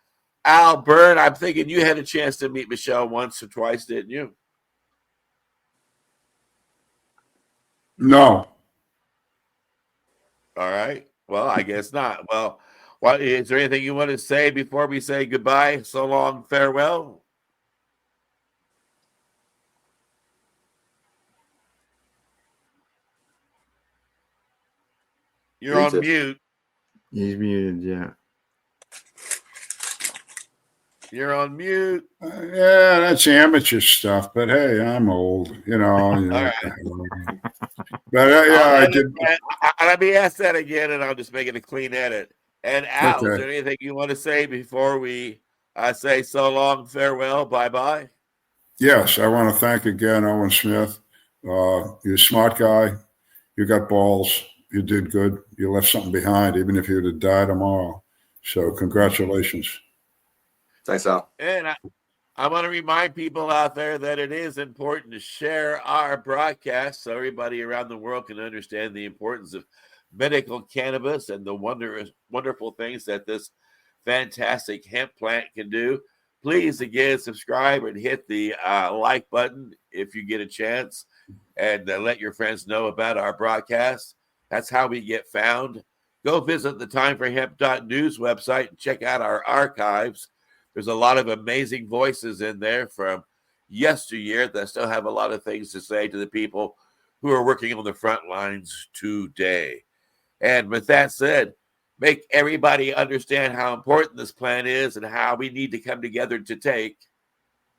Al, Byrne, I'm thinking you had a chance to meet Michelle once or twice, didn't you? No. All right. Well, I guess not. Well, is there anything you want to say before we say goodbye? So long, farewell. You're on mute. He's muted, yeah. You're on mute. Yeah, that's amateur stuff. But hey, I'm old, you know. All right. But I did. Let me ask that again, and I'll just make it a clean edit. And Al, Is there anything you want to say before we say so long, farewell, bye-bye? Yes, I want to thank again Owen Smith. You're a smart guy. You got balls. You did good. You left something behind, even if you'd have died tomorrow. So congratulations. Thanks, Al. And I want to remind people out there that it is important to share our broadcast so everybody around the world can understand the importance of medical cannabis and the wonderful things that this fantastic hemp plant can do. Please, again, subscribe and hit the like button if you get a chance, and let your friends know about our broadcast. That's how we get found. Go visit the timeforhemp.news website and check out our archives. There's a lot of amazing voices in there from yesteryear that still have a lot of things to say to the people who are working on the front lines today. And with that said, make everybody understand how important this plan is and how we need to come together to take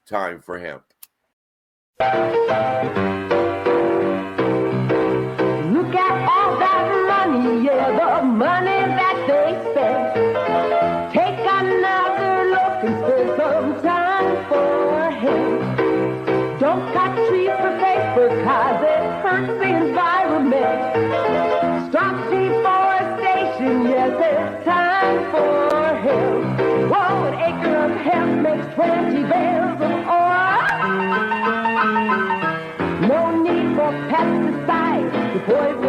time for hemp. Look at all that money, yeah, the money that they spent. Take another look and spend some time for him. Don't cut trees for paper, 'cause it hurts the environment. Stop deforestation, yes, it's time for hemp. Whoa, an acre of hemp makes 20 bales of oil. No need for pesticides to poison